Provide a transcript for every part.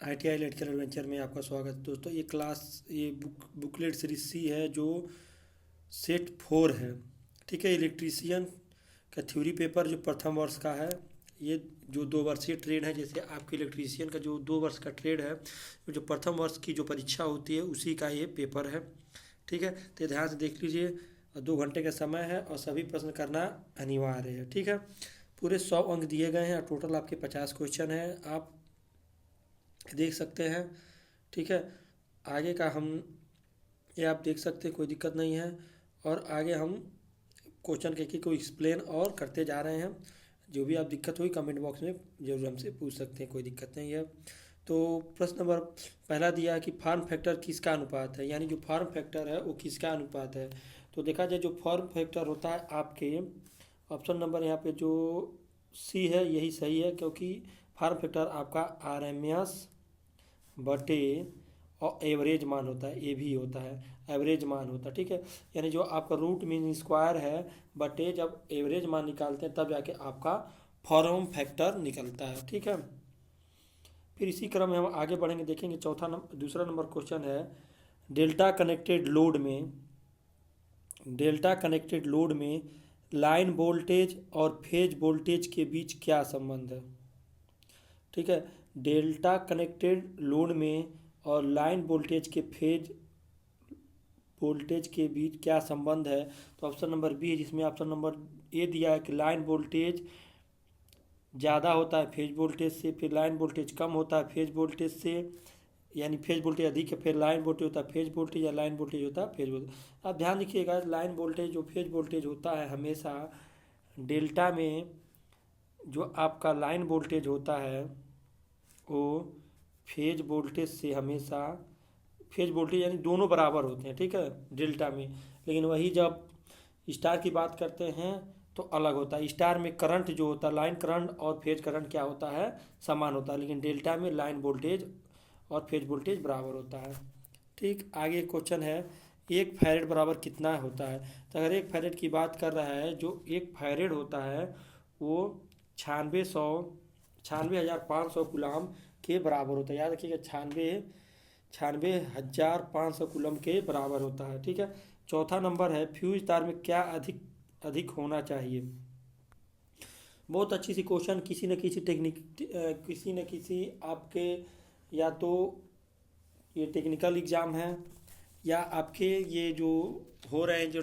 ITI electrical adventure में आपका स्वागत है दोस्तों। ये बुकलेट सीरीज सी है जो सेट 4 है। ठीक है, इलेक्ट्रीशियन का थ्योरी पेपर जो प्रथम वर्ष का है। ये जो 2 वर्षीय ट्रेड है, जैसे आपके इलेक्ट्रीशियन का जो 2 वर्ष का ट्रेड है, जो प्रथम वर्ष की जो परीक्षा होती है उसी का ये पेपर है। ठीक है, तो ध्यान से देख लीजिए। 2 घंटे का समय है और सभी प्रश्न करना अनिवार्य है। ठीक है, पूरे 100 अंक दिए गए हैं और टोटल आपके 50 क्वेश्चन हैं, आप देख सकते हैं। ठीक है, आगे का हम ये आप देख सकते हैं, कोई दिक्कत नहीं है। और आगे हम क्वेश्चन के को एक्सप्लेन और करते जा रहे हैं। जो भी आप दिक्कत हुई कमेंट बॉक्स में जरूर हमसे पूछ सकते हैं, कोई दिक्कत नहीं है। तो प्रश्न नंबर पहला दिया है कि फार्म फैक्टर किसका अनुपात है, यानी जो फार्म फैक्टर है वो किसका अनुपात है। तो देखा जाए जो फार्म फैक्टर होता है आपके ऑप्शन नंबर यहाँ पे जो सी है यही सही है, क्योंकि फार्म फैक्टर आपका RMS बटे और एवरेज मान होता है, ए भी होता है, एवरेज मान होता है। ठीक है, यानी जो आपका रूट मीन स्क्वायर है बटे जब एवरेज मान निकालते हैं तब जाके आपका फॉर्म फैक्टर निकलता है। ठीक है, फिर इसी क्रम में हम आगे बढ़ेंगे, देखेंगे दूसरा नंबर क्वेश्चन है डेल्टा कनेक्टेड लोड में लाइन वोल्टेज और फेज वोल्टेज के बीच क्या संबंध है। ठीक है, डेल्टा कनेक्टेड लोड में और लाइन वोल्टेज के फेज वोल्टेज के बीच क्या संबंध है। तो ऑप्शन नंबर बी है, जिसमें ऑप्शन नंबर ए दिया है कि लाइन वोल्टेज ज़्यादा होता है फेज वोल्टेज से, फिर लाइन वोल्टेज कम होता है फेज वोल्टेज से, यानी फेज वोल्टेज अधिक है फिर लाइन वोल्टेज होता है फेज वोल्टेज, या लाइन वोल्टेज होता है फेज वोल्टेज। आप ध्यान रखिएगा, लाइन वोल्टेज जो फेज वोल्टेज होता है हमेशा डेल्टा में जो आपका लाइन वोल्टेज होता है वो फेज वोल्टेज से हमेशा, फेज वोल्टेज यानी दोनों बराबर होते हैं। ठीक है, डेल्टा में। लेकिन वही जब स्टार की बात करते हैं तो अलग होता है। स्टार में करंट जो होता है, लाइन करंट और फेज करंट क्या होता है, समान होता है, लेकिन डेल्टा में लाइन वोल्टेज और फेज वोल्टेज बराबर होता है। ठीक, आगे क्वेश्चन है 1 फैरेड बराबर कितना होता है। तो अगर 1 फैरेड की बात कर रहा है, जो 1 फैरेड होता है वो 96,500 गुलाम के बराबर होता है। याद रखिएगा, 96,500 कूलम के बराबर होता है। ठीक है, चौथा नंबर है फ्यूज तार में क्या अधिक अधिक होना चाहिए। बहुत अच्छी सी क्वेश्चन, किसी न किसी आपके या तो ये टेक्निकल एग्जाम है या आपके ये जो हो रहे हैं जो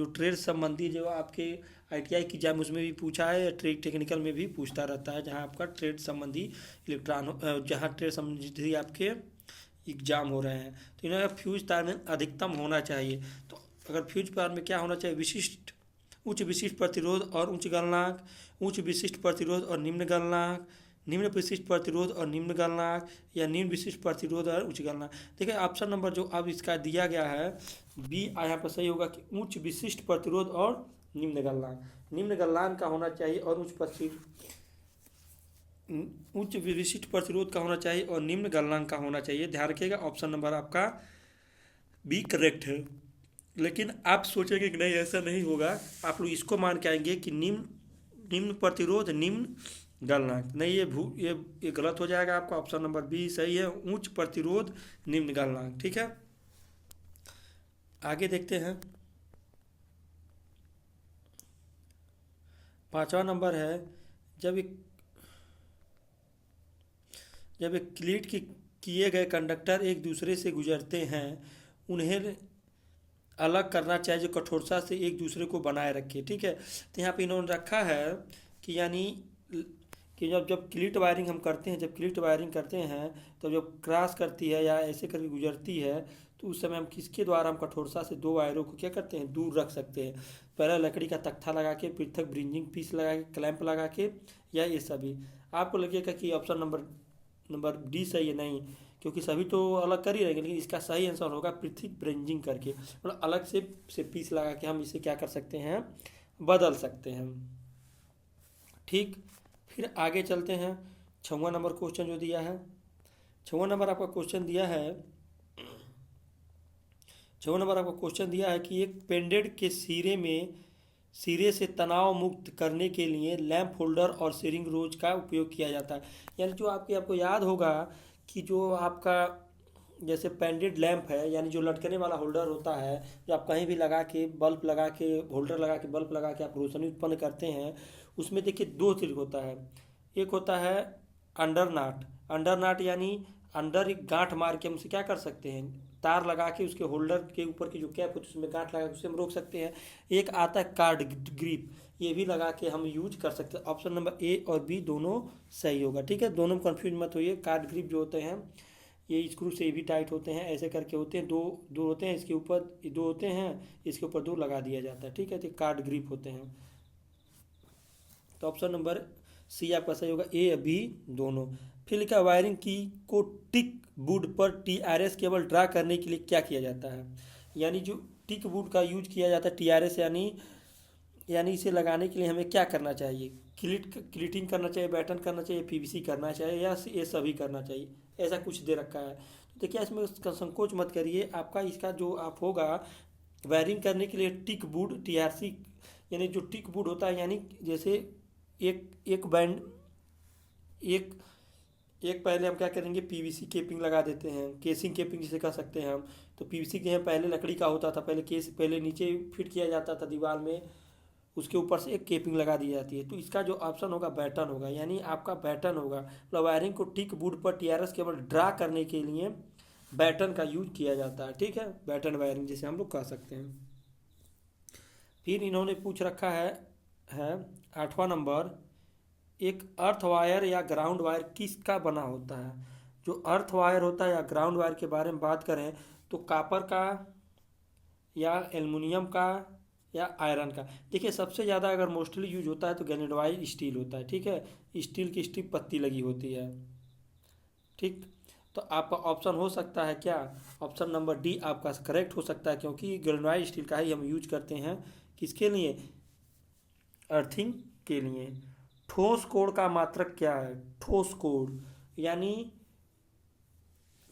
ट्रेड संबंधी जो आपके ITI की एग्जाम उसमें भी पूछा है, या ट्रेड टेक्निकल में भी पूछता रहता है, जहाँ आपका ट्रेड संबंधी जहाँ ट्रेड संबंधी आपके एग्जाम हो रहे हैं। तो इन्हें फ्यूज तार में अधिकतम होना चाहिए। तो अगर फ्यूज तार में क्या होना चाहिए, उच्च विशिष्ट प्रतिरोध और उच्च गलनांक, उच्च विशिष्ट प्रतिरोध और निम्न गलनांक, निम्न विशिष्ट प्रतिरोध और निम्न गलनांक, या निम्न विशिष्ट प्रतिरोध और उच्च गलनांक। देखिए ऑप्शन नंबर जो अब इसका दिया गया है बी यहाँ पर सही होगा कि उच्च विशिष्ट प्रतिरोध और निम्न गलनांक। निम्न गलनांक का होना चाहिए और उच्च विशिष्ट प्रतिरोध का होना चाहिए और निम्न गलनांक का होना चाहिए। ध्यान रखिएगा, ऑप्शन नंबर आपका बी करेक्ट है। लेकिन आप सोचेंगे कि नहीं ऐसा नहीं होगा, आप लोग इसको मान के आएंगे कि निम्न प्रतिरोध निम्न गलनांक। नहीं, ये गलत हो जाएगा आपका। ऑप्शन नंबर बी सही है, उच्च प्रतिरोध निम्न गलनांक। ठीक है, आगे देखते हैं। 5वां नंबर है जब एक क्लीट किए गए कंडक्टर एक दूसरे से गुजरते हैं, उन्हें अलग करना चाहिए जो कठोरता से एक दूसरे को बनाए रखे। ठीक है, तो यहाँ पे इन्होंने रखा है कि यानी कि जब क्लीट वायरिंग हम करते हैं, तो जब क्रॉस करती है या ऐसे करके गुजरती है, तो उस समय हम किसके द्वारा हम कठोरता से 2 वायरों को क्या करते हैं, दूर रख सकते हैं। पहले लकड़ी का तख्ता लगा के, पृथक ब्रिंजिंग पीस लगा के, क्लैंप लगा के, या ये सभी। आपको लगेगा कि ऑप्शन नंबर डी सही है, नहीं, क्योंकि सभी तो अलग कर ही रहेंगे, लेकिन इसका सही आंसर होगा पृथक ब्रिंजिंग करके, मतलब अलग से पीस लगा के हम इसे क्या कर सकते हैं, बदल सकते हैं। ठीक, फिर आगे चलते हैं। 6वां नंबर क्वेश्चन जो दिया है, 6वां नंबर आपका क्वेश्चन दिया है कि एक पेंडेड के सिरे से तनाव मुक्त करने के लिए लैंप होल्डर और सीरिंग रोज का उपयोग किया जाता है। यानी जो आपको याद होगा कि जो आपका जैसे पेंडेड लैंप है, यानी जो लटकने वाला होल्डर होता है, जो आप कहीं भी लगा के बल्ब लगा के, होल्डर लगा के बल्ब लगा के आप रोशनी उत्पन्न करते हैं, उसमें देखिए दो चीज होता है। एक होता है अंडर नाट। अंडर नाट यानी अंडर एक गांठ मार के हम उसे क्या कर सकते हैं, तार लगा के उसके होल्डर के ऊपर की जो कैप होती है उसमें गांठ लगा के उसे हम रोक सकते हैं। एक आता है कार्ड ग्रिप, ये भी लगा के हम यूज कर सकते हैं। ऑप्शन नंबर ए और बी दोनों सही होगा, ठीक है। दोनों में कंफ्यूज मत होइए। कार्ड ग्रिप जो होते हैं ये स्क्रू से भी टाइट होते हैं, ऐसे करके होते हैं, दो दो होते हैं, इसके ऊपर दो होते हैं, इसके ऊपर दो लगा दिया जाता है, ठीक है। तो कार्ड ग्रिप होते हैं। तो ऑप्शन नंबर सी आपका सही होगा, ए बी दोनों। फिर लिखा वायरिंग की को टिक वुड पर टीआरएस केबल ड्रा करने के लिए क्या किया जाता है। यानी जो टिक वुड का यूज किया जाता है टीआरएस, यानी इसे लगाने के लिए हमें क्या करना चाहिए, क्लिटिंग करना चाहिए, बैटन करना चाहिए, पीवीसी करना चाहिए, या ये सभी करना चाहिए, ऐसा कुछ दे रखा है। तो देखिए इसमें उसका संकोच मत करिए। आपका इसका जो आप होगा वायरिंग करने के लिए टिक वुड टीआरसी, यानी जो टिक वुड होता है, यानी जैसे एक एक बैंड एक एक पहले हम क्या करेंगे, पीवीसी केपिंग लगा देते हैं, केसिंग केपिंग जिसे कह सकते हैं हम। तो पीवीसी के यहाँ पहले लकड़ी का होता था, पहले नीचे फिट किया जाता था दीवार में, उसके ऊपर से एक केपिंग लगा दी जाती है। तो इसका जो ऑप्शन होगा बैटन होगा, यानी आपका बैटन होगा। मतलब वायरिंग को टिक वुड पर टीआरएस केबल ड्रा करने के लिए बैटन का यूज किया जाता है, ठीक है। बैटन वायरिंग जिसे हम लोग कह सकते हैं। फिर इन्होंने पूछ रखा है 8वां नंबर, एक अर्थ वायर या ग्राउंड वायर किसका बना होता है। जो अर्थ वायर होता है या ग्राउंड वायर के बारे में बात करें तो कॉपर का या एल्युमिनियम का या आयरन का। देखिए सबसे ज़्यादा अगर मोस्टली यूज होता है तो गैल्वेनाइज्ड स्टील होता है, ठीक है। स्टील की स्ट्रिप पत्ती लगी होती है, ठीक। तो आपका ऑप्शन हो सकता है क्या, ऑप्शन नंबर डी आपका करेक्ट हो सकता है, क्योंकि गैल्वेनाइज्ड स्टील का ही हम यूज करते हैं किसके लिए, अर्थिंग के लिए। ठोस कोण का मात्रक क्या है, ठोस कोण यानी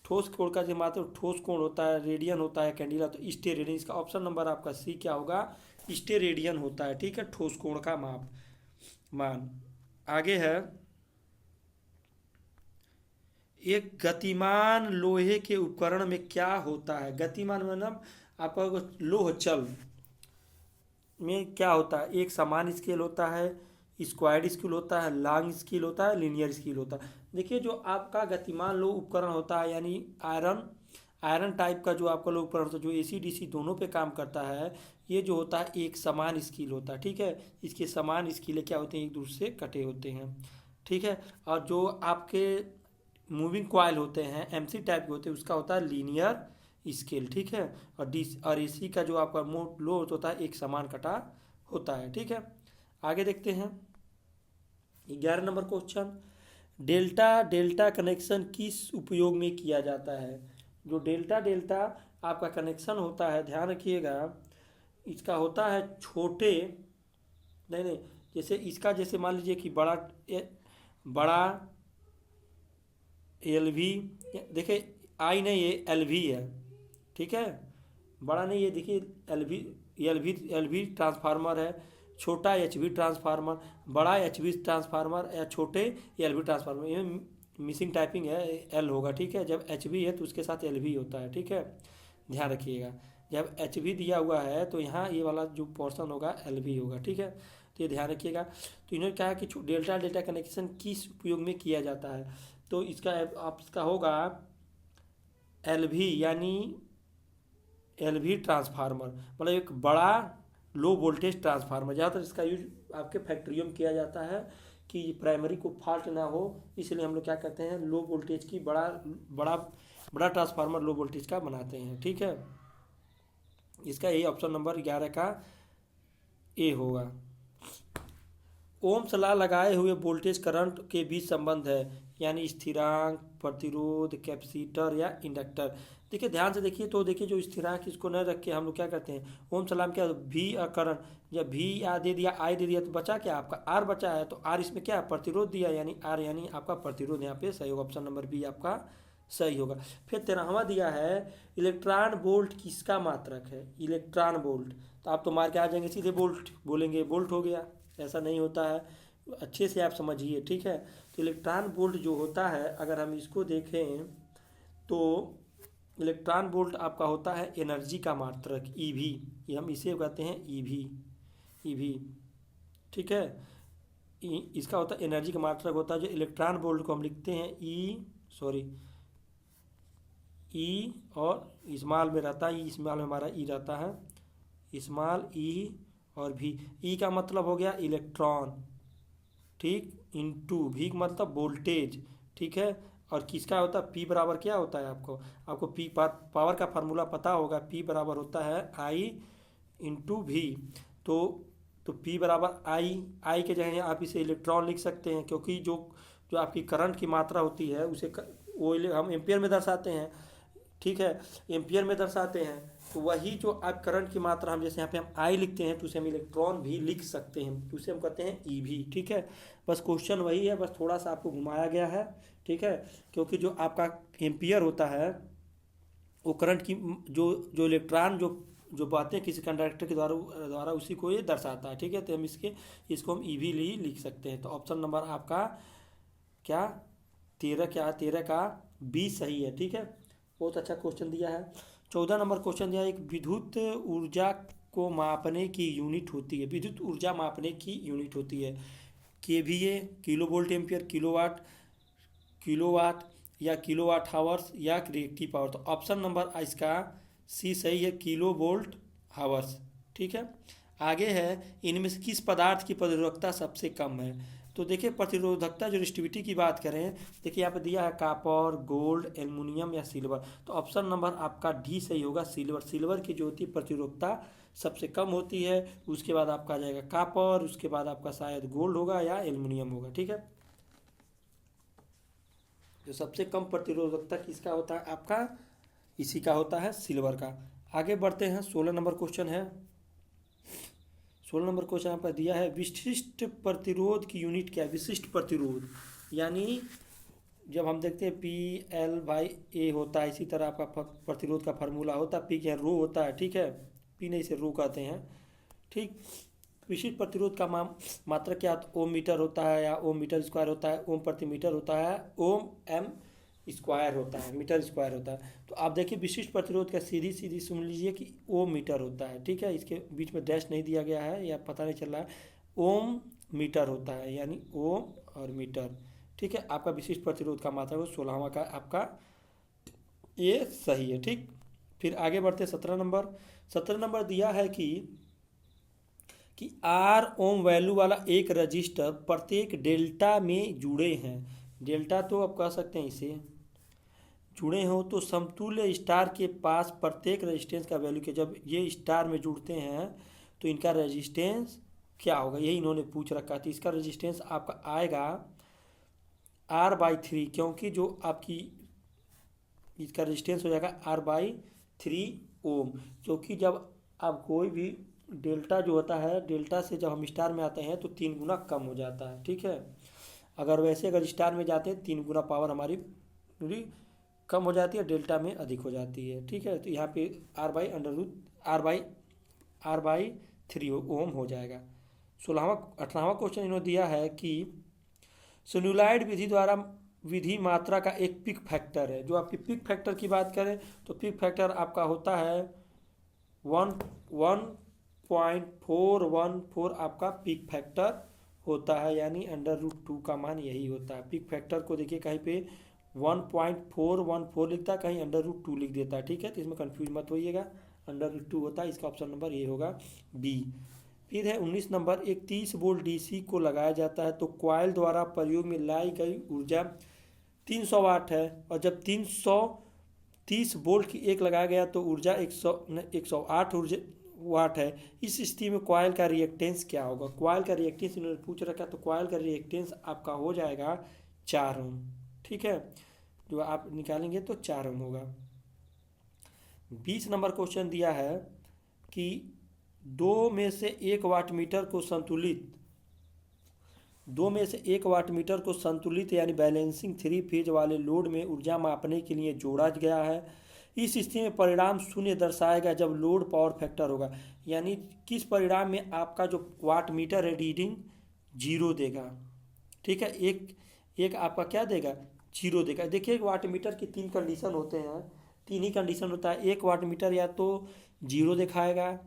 ठोस कोण का जो मात्रक ठोस कोण होता है, रेडियन होता है कैंडिला, तो स्टेरेडियन। इसका ऑप्शन नंबर आपका सी क्या होगा, स्टेरेडियन होता है, ठीक है। ठोस कोण का मान। आगे है, एक गतिमान लोहे के उपकरण में क्या होता है। गतिमान मतलब आपका लोह चल में क्या होता है, एक समान स्केल होता है, स्क्वायर्ड स्केल होता है, लॉन्ग स्केल होता है, लीनियर स्केल होता है। देखिए जो आपका गतिमान लोह उपकरण होता है, यानी आयरन टाइप का जो आपका लोह उपकरण होता है, जो एसी डीसी दोनों पे काम करता है, ये जो होता है एक समान स्केल होता है, ठीक है। इसके समान स्केलें क्या होते हैं, एक दूसरे से कटे होते हैं, ठीक है। और जो आपके मूविंग कॉइल होते हैं एमसी टाइप के होते हैं, उसका होता है लीनियर स्केल, ठीक है। और एसी का जो आपका लोह होता है एक समान कटा होता है, ठीक है। आगे देखते हैं 11 number question, delta delta connection किस उपयोग में किया जाता है। जो डेल्टा डेल्टा आपका कनेक्शन होता है, ध्यान रखिएगा, इसका होता है छोटे, नहीं, जैसे इसका जैसे मान लीजिए कि बड़ा एल वी, देखिए आई नहीं ये एल वी है, ठीक है। बड़ा नहीं, ये देखिए एल वी ट्रांसफार्मर है, छोटा एच वी ट्रांसफार्मर, बड़ा एच वी ट्रांसफार्मर या छोटे एल वी ट्रांसफार्मर। ये मिसिंग टाइपिंग है, एल होगा, ठीक है। जब एच वी है तो उसके साथ एल वी होता है, ठीक है। ध्यान रखिएगा, जब एच वी दिया हुआ है तो यहाँ ये वाला जो पोर्शन होगा एल वी होगा, ठीक है। तो ये ध्यान रखिएगा। तो इन्होंने कहा कि डेल्टा डेल्टा कनेक्शन किस उपयोग में किया जाता है, तो इसका होगा एल वी, यानी एल वी ट्रांसफार्मर, मतलब एक बड़ा लो वोल्टेज ट्रांसफार्मर। ज़्यादातर इसका यूज आपके फैक्ट्रियों में किया जाता है कि प्राइमरी को फॉल्ट ना हो, इसलिए हम लोग क्या करते हैं, लो वोल्टेज की बड़ा बड़ा बड़ा ट्रांसफार्मर लो वोल्टेज का बनाते हैं, ठीक है। इसका यही ऑप्शन नंबर 11 का ए होगा। ओम्स लॉ लगाए हुए वोल्टेज करंट के बीच संबंध है, यानी स्थिरांक, प्रतिरोध, कैपेसिटर या इंडक्टर। देखिए ध्यान से देखिए, तो देखिए जो स्थिरांक इसको न रख के हम लोग क्या करते हैं, ओम्स लॉ में क्या भी करंट, जब भी दे दिया आई दे दिया तो बचा क्या आपका आर बचा है, तो आर इसमें क्या प्रतिरोध दिया, यानी आर यानी आपका प्रतिरोध यहाँ पे सही होगा, ऑप्शन नंबर बी आपका सही होगा। फिर 13वां दिया है, इलेक्ट्रॉन वोल्ट किसका मात्रक है। इलेक्ट्रॉन वोल्ट, तो आप तो मार के आ जाएंगे सीधे वोल्ट बोलेंगे, वोल्ट हो गया, ऐसा नहीं होता है। अच्छे से आप समझिए, ठीक है। तो इलेक्ट्रॉन वोल्ट जो होता है, अगर हम इसको देखें तो इलेक्ट्रॉन वोल्ट आपका होता है एनर्जी का मात्रक, ईवी। ये हम इसे कहते हैं ईवी, ईवी, ठीक है। इसका होता है एनर्जी का मात्रक होता है। जो इलेक्ट्रॉन वोल्ट को हम लिखते हैं ई और स्मॉल में रहता है, ई स्मॉल में हमारा ई रहता है, स्मॉल ई और भी। ई का मतलब हो गया इलेक्ट्रॉन, ठीक, इंटू भी का मतलब वोल्टेज, ठीक है। और किसका होता है पी बराबर क्या होता है, आपको पी पावर का फार्मूला पता होगा। पी बराबर होता है आई इंटू भी। तो पी बराबर आई के जगह आप इसे इलेक्ट्रॉन लिख सकते हैं, क्योंकि जो जो आपकी करंट की मात्रा होती है उसे वो हम एम्पियर में दर्शाते हैं, ठीक है, एम्पियर में दर्शाते हैं। तो वही जो आप करंट की मात्रा, हम जैसे यहाँ पे हम आई लिखते हैं तो उसे हम इलेक्ट्रॉन भी लिख सकते हैं, तो उसे हम कहते हैं ईवी, ठीक है। बस क्वेश्चन वही है, बस थोड़ा सा आपको घुमाया गया है, ठीक है। क्योंकि जो आपका एम्पियर होता है वो करंट की जो जो इलेक्ट्रॉन जो जो बातें किसी कंडक्टर के द्वारा उसी को ये दर्शाता है, ठीक है। तो हम इसको हम ईवी लिख सकते हैं। तो ऑप्शन नंबर आपका क्या 13 का बी सही है, ठीक है। बहुत अच्छा क्वेश्चन दिया है। 14 नंबर क्वेश्चन दिया है, एक विद्युत ऊर्जा को मापने की यूनिट होती है, विद्युत ऊर्जा मापने की यूनिट होती है KVA, kilo volt ampere, kilowatt या किलोवाट हावर्स या रिएक्टिव पावर। तो ऑप्शन नंबर इसका सी सही है, किलो वोल्ट हावर्स, ठीक है। आगे है, इनमें से किस पदार्थ की प्रतिरोधकता सबसे कम है। तो देखिए प्रतिरोधकता जो रेजिस्टिविटी की बात करें, देखिए यहाँ पे दिया है कॉपर, गोल्ड, एल्युमिनियम या सिल्वर। तो ऑप्शन नंबर आपका डी सही होगा, सिल्वर। सिल्वर की जो होती है प्रतिरोधकता सबसे कम होती है। उसके बाद आपका आ जाएगा कॉपर, उसके बाद आपका शायद गोल्ड होगा या एल्युमिनियम होगा, ठीक है। जो सबसे कम प्रतिरोधकता किसका होता है आपका, इसी का होता है, सिल्वर का। आगे बढ़ते हैं, 16 नंबर क्वेश्चन है। 16 नंबर क्वेश्चन आपका दिया है, विशिष्ट प्रतिरोध की यूनिट क्या है। विशिष्ट प्रतिरोध यानी जब हम देखते हैं पी एल बाई ए होता है, इसी तरह आपका प्रतिरोध का फार्मूला होता है, पी के रो होता है, ठीक है, पी नहीं से रो कहते हैं, ठीक। विशिष्ट प्रतिरोध का मात्रक क्या होता है, ओम मीटर होता है या ओम मीटर स्क्वायर होता है, ओम प्रति मीटर होता है, ओम एम स्क्वायर होता है, मीटर स्क्वायर होता है। तो आप देखिए विशिष्ट प्रतिरोध का सीधी सुन लीजिए कि ओम मीटर होता है, ठीक है। इसके बीच में डैश नहीं दिया गया है या पता नहीं चल रहा है, ओम मीटर होता है, यानी ओम और मीटर, ठीक है। आपका विशिष्ट प्रतिरोध का मात्रा को 16वां का आपका ये सही है, ठीक। फिर आगे बढ़ते 17 नंबर दिया है कि आर ओम वैल्यू वाला एक रजिस्टर प्रत्येक डेल्टा में जुड़े हैं। डेल्टा तो आप कह सकते हैं इसे जुड़े हो, तो समतुल्य स्टार के पास प्रत्येक रेजिस्टेंस का वैल्यू क्या। जब ये स्टार में जुड़ते हैं तो इनका रेजिस्टेंस क्या होगा, यही इन्होंने पूछ रखा था। इसका रेजिस्टेंस आपका आएगा R/3, क्योंकि जो आपकी इसका रेजिस्टेंस हो जाएगा R/3 ओम। क्योंकि जब आप कोई भी डेल्टा जो होता है, डेल्टा से जब हम स्टार में आते हैं तो 3 गुना कम हो जाता है, ठीक है। अगर स्टार में जाते हैं 3 गुना पावर हमारी कम हो जाती है, डेल्टा में अधिक हो जाती है, ठीक है। तो यहाँ पे R/3 ओम हो जाएगा। 18वां क्वेश्चन इन्होंने दिया है कि सोल्यूलाइड विधि मात्रा का एक पिक फैक्टर है। जो आपकी पिक फैक्टर की बात करें तो पिक फैक्टर आपका होता है 1.414 आपका पिक फैक्टर होता है, यानी √2 का मान यही होता है। पिक फैक्टर को देखिए कहीं पे 1.414 लिखता है, कहीं √2 लिख देता है, ठीक है। तो इसमें कंफ्यूज मत होइएगा, √2 होता है। इसका ऑप्शन नंबर ये होगा बी। फिर है 19 नंबर, एक 30 वोल्ट डीसी को लगाया जाता है तो कॉइल द्वारा प्रयोग में लाई गई ऊर्जा 300 वाट है, और जब 330 वोल्ट की एक लगाया गया तो ऊर्जा 108 वाट है। इस स्थिति में कॉइल का रिएक्टेंस क्या होगा। कॉइल का रिएक्टेंस इन्होंने पूछ रखा, तो कॉइल का रिएक्टेंस आपका हो जाएगा 4 ओम, ठीक है। जो आप निकालेंगे तो 4 ओम होगा। 20 नंबर क्वेश्चन दिया है कि 2 में से 1 वाट मीटर को संतुलित यानी बैलेंसिंग 3 फेज वाले लोड में ऊर्जा मापने के लिए जोड़ा गया है। इस स्थिति में परिणाम शून्य दर्शाएगा जब लोड पावर फैक्टर होगा। यानी किस परिणाम में आपका जो वाट मीटर है रीडिंग जीरो देगा। ठीक है, एक एक आपका क्या देगा, जीरो देगा। देखिए वाट मीटर की तीन कंडीशन होते हैं, तीन ही कंडीशन होता है। एक वाट मीटर या तो जीरो दिखाएगा,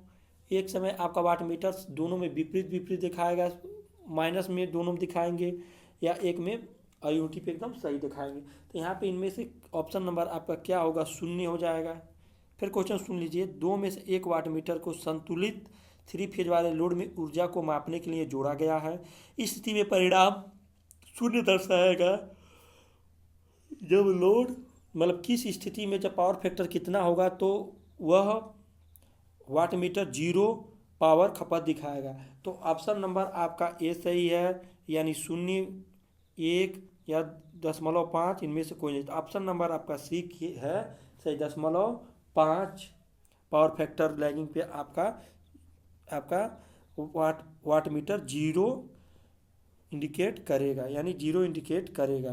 एक समय आपका वाट मीटर दोनों में विपरीत विपरीत दिखाएगा, माइनस में दोनों में दिखाएंगे, या एक में IOT पे एकदम सही दिखाएंगे। तो यहाँ पे इनमें से ऑप्शन नंबर आपका क्या होगा, शून्य हो जाएगा। फिर क्वेश्चन सुन लीजिए, दो में से एक वाट मीटर को संतुलित थ्री फेज वाले लोड में ऊर्जा को मापने के लिए जोड़ा गया है। इस स्थिति में परिणाम शून्य दर्शाएगा जब लोड, मतलब किस स्थिति में जब पावर फैक्टर कितना होगा तो वह वाट मीटर जीरो पावर खपत दिखाएगा। तो ऑप्शन नंबर आपका ए सही है, यानी शून्य, एक या 0.5 इनमें से कोई नहीं। तो ऑप्शन नंबर आपका सी है सही, 0.5 पावर फैक्टर लैगिंग पे आपका वाट मीटर जीरो इंडिकेट करेगा, यानी जीरो इंडिकेट करेगा।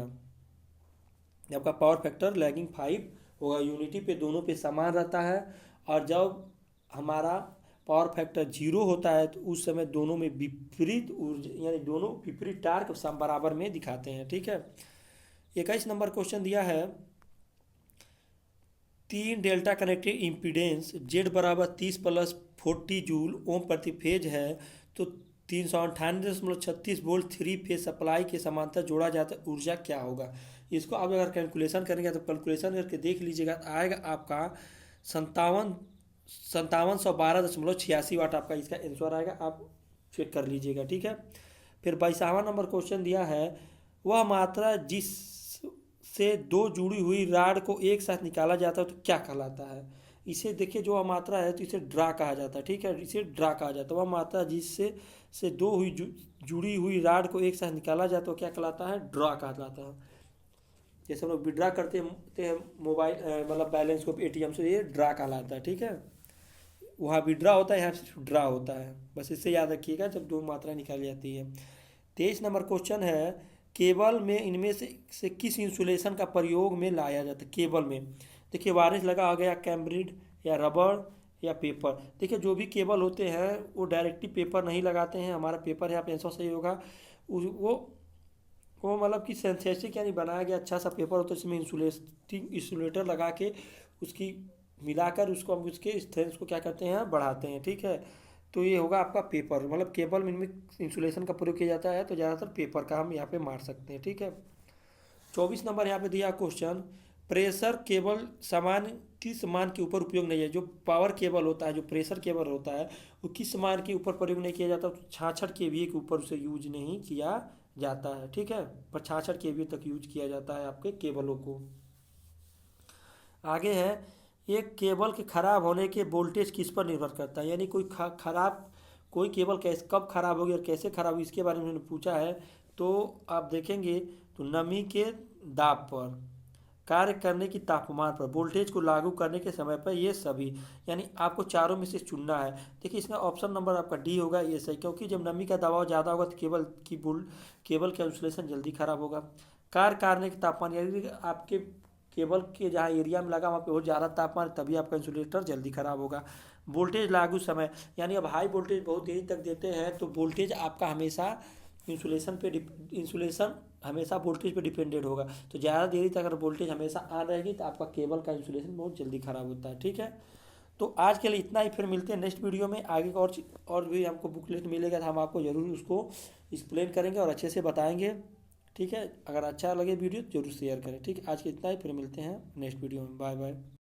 आपका पावर फैक्टर लैगिंग 5 होगा। यूनिटी पे दोनों पे समान रहता है, और जब हमारा पावर फैक्टर जीरो होता है तो उस समय दोनों में विपरीत ऊर्जा, यानी दोनों विपरीत टार्क बराबर में दिखाते हैं। ठीक है, 21 नंबर क्वेश्चन दिया है, 3 डेल्टा कनेक्टेड इम्पीडेंस जेड बराबर 30 + 40 जूल ओम प्रति फेज है, तो 398.36 वोल्ट थ्री फेज सप्लाई के समांतर जोड़ा जाता है, ऊर्जा क्या होगा। इसको आप अगर कैलकुलेशन करेंगे तो कैलकुलेशन करके देख लीजिएगा, आएगा आपका 5712.86 वाट आपका इसका आंसर आएगा, आप चेक कर लीजिएगा। ठीक है, फिर 22वां नंबर क्वेश्चन दिया है, वह मात्रा जिस से दो जुड़ी हुई राड को एक साथ निकाला जाता है तो क्या कहलाता है। इसे देखिए, जो मात्रा है तो इसे ड्रा कहा जाता है। ठीक है, इसे ड्रा कहा जाता है। वह मात्रा जिससे दो जुड़ी हुई राड को एक साथ निकाला जाता है तो क्या कहलाता है, ड्रा कहलाता है। जैसे हम लोग विड्रा करते हैं मोबाइल, मतलब बैलेंस को ATM से, ये ड्रा कहलाता है। ठीक है, वहाँ विड्रा होता है, यहाँ सिर्फ ड्रा होता है, बस इससे याद रखिएगा जब दो मात्रा निकाली जाती है। 23 नंबर क्वेश्चन है, केबल में इनमें से किस इंसुलेशन का प्रयोग में लाया जाता है। केबल में देखिए वायरस लगा हो गया, कैम्ब्रिड या रबड़ या पेपर। देखिए जो भी केबल होते हैं वो डायरेक्टली पेपर नहीं लगाते हैं, हमारा पेपर है, आप आंसर सही होगा। वो मतलब कि सिंथेटिक यानी बनाया गया अच्छा सा पेपर होता है, इसमें इंसुलेटर लगा के उसकी मिलाकर उसको हम उसके स्ट्रेंथ को क्या करते हैं, बढ़ाते हैं। ठीक है, तो ये होगा आपका पेपर, मतलब केबल में इनमें इंसुलेशन का प्रयोग किया जाता है, तो ज़्यादातर पेपर का हम यहाँ पे मार सकते हैं। ठीक है, 24 नंबर यहाँ पे दिया क्वेश्चन, प्रेशर केबल किस मान के ऊपर उपयोग नहीं है। जो पावर केबल होता है, जो प्रेशर केबल होता है, वो किस मान के ऊपर प्रयोग नहीं किया जाता, 66 kVA के ऊपर उसे यूज नहीं किया जाता है। ठीक है, पर 66 kVA तक यूज किया जाता है आपके केबलों को। आगे है, एक केबल के खराब होने के वोल्टेज किस पर निर्भर करता है, यानी कोई केबल कैसे कब खराब होगी और कैसे खराब होगी इसके बारे में उन्होंने पूछा है। तो आप देखेंगे तो नमी के दाब पर, कार्य करने की तापमान पर, वोल्टेज को लागू करने के समय पर, ये सभी, यानी आपको चारों में से चुनना है। देखिए इसका ऑप्शन नंबर आपका डी होगा, ये सही, क्योंकि जब नमी का दबाव ज़्यादा होगा तो केबल का इंसुलेशन जल्दी खराब होगा। कार्य करने के तापमान, यानी आपके केबल के जहाँ एरिया में लगा वहाँ पे बहुत ज़्यादा तापमान, तभी आपका इंसुलेटर जल्दी खराब होगा। वोल्टेज लागू समय, यानी अब हाई वोल्टेज बहुत देरी तक देते हैं तो वोल्टेज आपका हमेशा इंसुलेशन हमेशा वोल्टेज पे डिपेंडेंट होगा। तो ज़्यादा देरी तक अगर वोल्टेज हमेशा ऑन रहेगी तो आपका केबल का इंसुलेशन बहुत जल्दी खराब होता है। ठीक है, तो आज के लिए इतना ही, फिर मिलते हैं नेक्स्ट वीडियो में। आगे का और भी हमको बुकलेट मिलेगा तो हम आपको ज़रूर उसको एक्सप्लेन करेंगे और अच्छे से बताएंगे। ठीक है, अगर अच्छा लगे वीडियो जरूर शेयर करें। ठीक है, आज के इतना ही, फिर मिलते हैं नेक्स्ट वीडियो में। Bye bye.